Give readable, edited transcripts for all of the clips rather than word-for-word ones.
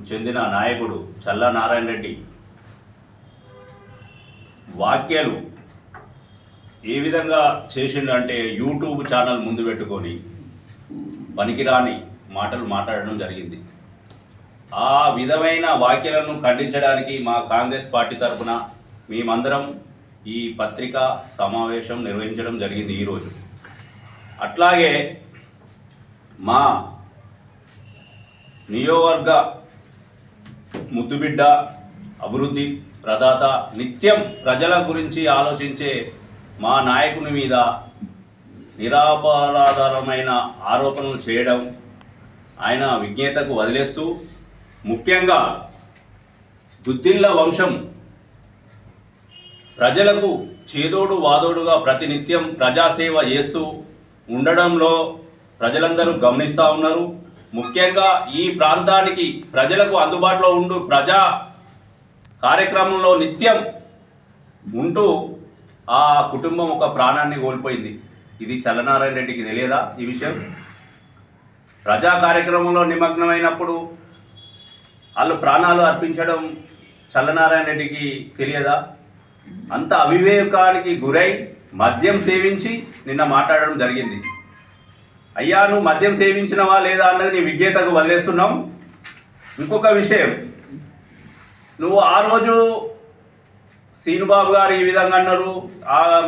చెందిన నాయకుడు చల్లా నారాయణ రెడ్డి వ్యాఖ్యలు ఏ విధంగా చేసిండు అంటే యూట్యూబ్ ఛానల్ ముందు పెట్టుకొని పనికిరాని మాటలు మాట్లాడడం జరిగింది. ఆ విధమైన వ్యాఖ్యలను ఖండించడానికి మా కాంగ్రెస్ పార్టీ తరఫున మేమందరం ఈ పత్రికా సమావేశం నిర్వహించడం జరిగింది ఈరోజు. అట్లాగే మా నియోజకవర్గ ముద్దుబిడ్డ, అభివృద్ధి ప్రదాత, నిత్యం ప్రజల గురించి ఆలోచించే మా నాయకుని మీద నిరాపరాధమైన ఆరోపణలు చేయడం ఆయన విజ్ఞతకు వదిలేస్తూ, ముఖ్యంగా దుద్దిల్ల వంశం ప్రజలకు చేదోడు వాదోడుగా ప్రతినిత్యం ప్రజాసేవ చేస్తూ ఉండడంలో ప్రజలందరూ గమనిస్తూ ఉన్నారు. ముఖ్యంగా ఈ ప్రాంతానికి ప్రజలకు అందుబాటులో ఉంటూ ప్రజా కార్యక్రమంలో నిత్యం ఉంటూ ఆ కుటుంబం ఒక ప్రాణాన్ని కోల్పోయింది. ఇది చల్లనారాయణ రెడ్డికి తెలియదా ఈ విషయం? ప్రజా కార్యక్రమంలో నిమగ్నమైనప్పుడు వాళ్ళు ప్రాణాలు అర్పించడం చల్లనారాయణ రెడ్డికి తెలియదా? అంత అవివేకానికి గురై మద్యం సేవించి నిన్న మాట్లాడడం జరిగింది. అయ్యా, నువ్వు మద్యం సేవించినవా లేదా అన్నది నీ విజ్ఞతకు వదిలేస్తున్నావు. ఇంకొక విషయం, నువ్వు ఆ రోజు శ్రీనుబాబు గారు ఈ విధంగా అన్నారు,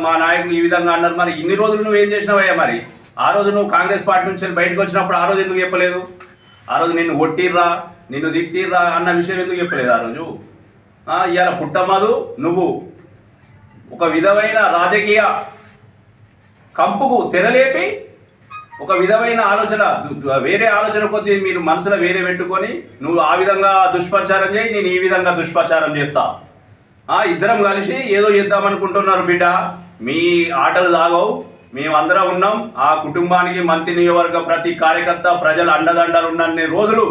మా నాయకులు ఈ విధంగా అన్నారు, మరి ఇన్ని రోజులు నువ్వేం చేసినావయ్యా? మరి ఆ రోజు నువ్వు కాంగ్రెస్ పార్టీ నుంచి బయటకు వచ్చినప్పుడు ఆ రోజు ఎందుకు చెప్పలేదు? ఆ రోజు నిన్ను కొట్టిర్రా, నిన్ను తిట్టిర్రా అన్న విషయం ఎందుకు చెప్పలేదు ఆ రోజు? ఇవాళ పుట్టమదు నువ్వు ఒక విధమైన రాజకీయ కంపుకు తెరలేపి ఒక విధమైన ఆలోచన, వేరే ఆలోచన కొద్ది మీరు మనసులో వేరే పెట్టుకొని నువ్వు ఆ విధంగా దుష్ప్రచారం చేయి, నేను ఈ విధంగా దుష్ప్రచారం చేస్తా, ఇద్దరం కలిసి ఏదో చేద్దామనుకుంటున్నారు బిడ్డ. మీ ఆటలు సాగవు, మేమందరం ఉన్నాం. ఆ కుటుంబానికి మంత్రి నియోజకవర్గ ప్రతి కార్యకర్త ప్రజల అండదండలు ఉన్నన్ని రోజులు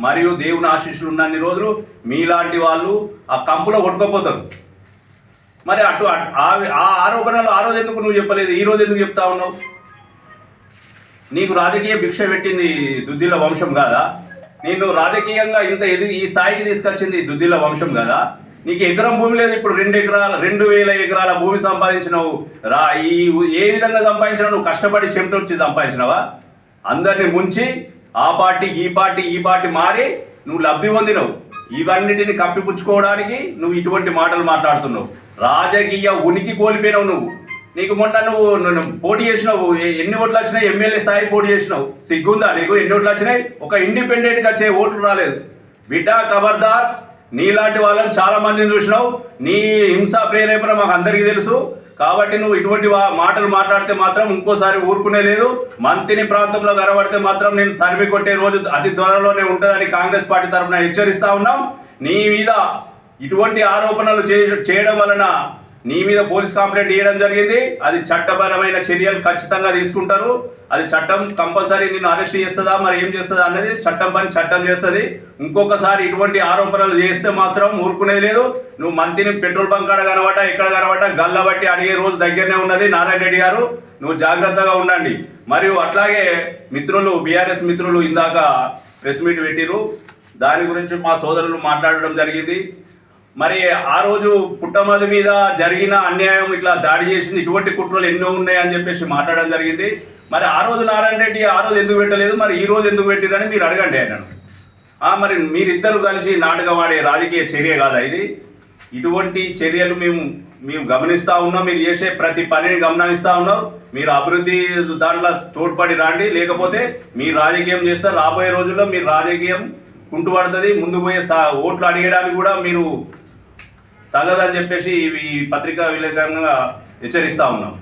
మరియు దేవుని ఆశీస్సులు ఉన్నన్ని రోజులు మీలాంటి వాళ్ళు ఆ కంపులో కొట్టుకోపోతారు. మరి ఆ ఆరోపణలు ఆ రోజు ఎందుకు నువ్వు చెప్పలేదు? ఈ రోజు ఎందుకు చెప్తా ఉన్నావు? నీకు రాజకీయ భిక్ష పెట్టింది దుద్దిల్ల వంశం కాదా? నేను రాజకీయంగా ఈ స్థాయికి తీసుకొచ్చింది దుద్దిల్ల వంశం కాదా? నీకు ఎకరం భూమి లేదు, ఇప్పుడు 2,000 ఎకరాల భూమి సంపాదించినావు. ఏ విధంగా సంపాదించినావు? నువ్వు కష్టపడి చెమటొచ్చి సంపాదించినావా? అందరినీ ముంచి ఆ పార్టీ ఈ పార్టీ మారి నువ్వు లబ్ధి పొందినవు. ఇవన్నిటిని కప్పిపుచ్చుకోవడానికి నువ్వు ఇటువంటి మాటలు మాట్లాడుతున్నావు. రాజకీయ ఉనికి కోల్పోయినావు నువ్వు. నీకు మొన్న నువ్వు పోటీ చేసినావు, ఎన్ని ఓట్లు వచ్చినాయి? ఎమ్మెల్యే స్థాయి పోటీ చేసినావు. సిగ్గుందా నీకు? ఎన్ని ఓట్లు వచ్చినాయి? ఒక ఇండిపెండెంట్గా వచ్చే ఓట్లు రాలేదు. బిడ్డ ఖబర్దార్, నీలాంటి వాళ్ళని చాలా మందిని చూసినావు. నీ హింసా ప్రేరేపణ మాకు అందరికీ తెలుసు. కాబట్టి నువ్వు ఇటువంటి మాటలు మాట్లాడితే మాత్రం ఇంకోసారి ఊరుకునే లేదు. మంత్రిని ప్రాంతంలో కనబడితే మాత్రం నేను తరిమి కొట్టే రోజు అతి త్వరలోనే ఉంటుందని కాంగ్రెస్ పార్టీ తరఫున హెచ్చరిస్తా ఉన్నాం. నీ మీద ఇటువంటి ఆరోపణలు చేయడం వలన నీ మీద పోలీస్ కంప్లైంట్ ఇవ్వడం జరిగింది. అది చట్టపరమైన చర్యలు ఖచ్చితంగా తీసుకుంటారు. అది చట్టం కంపల్సరీ నిన్ను అరెస్ట్ చేస్తుందా, మరి ఏం చేస్తుందా అనేది చట్టం పని చట్టం చేస్తుంది. ఇంకొకసారి ఇటువంటి ఆరోపణలు చేస్తే మాత్రం ఊరుకునేది లేదు. నువ్వు మంత్రిని పెట్రోల్ బంక్ కాడ కనబడ్డా, ఎక్కడ కనబడ్డా గల్లబట్టి అడిగే రోజు దగ్గరనే ఉన్నది. నారాయణ రెడ్డి గారు, నువ్వు జాగ్రత్తగా ఉండండి. మరియు అట్లాగే మిత్రులు, బీఆర్ఎస్ మిత్రులు ఇందాక ప్రెస్ మీట్ పెట్టిరు, దాని గురించి మా సోదరులు మాట్లాడడం జరిగింది. మరి ఆ రోజు పుట్టమది మీద జరిగిన అన్యాయం, ఇట్లా దాడి చేసింది, ఇటువంటి కుట్రలు ఎన్నో ఉన్నాయని చెప్పేసి మాట్లాడడం జరిగింది. మరి ఆ రోజు నారాయణ రెడ్డి ఆ రోజు ఎందుకు పెట్టలేదు, మరి ఈ రోజు ఎందుకు పెట్టిరని మీరు అడగండి ఆయనను. మరి మీరిద్దరు కలిసి నాటకం ఆడే రాజకీయ చర్య కాదా ఇది? ఇటువంటి చర్యలు మేము గమనిస్తూ ఉన్నాం. మీరు చేసే ప్రతి పనిని గమనిస్తూ ఉన్నాం. మీరు అభివృద్ధి దాంట్లో తోడ్పడి రాండి, లేకపోతే మీరు రాజకీయం చేస్తారు. రాబోయే రోజుల్లో మీరు రాజకీయం కుంటుపడుతుంది. ముందు పోయే ఓట్లు అడిగడానికి కూడా మీరు తగదని చెప్పేసి ఈ పత్రికా విలేకరుగా హెచ్చరిస్తూ ఉన్నాం.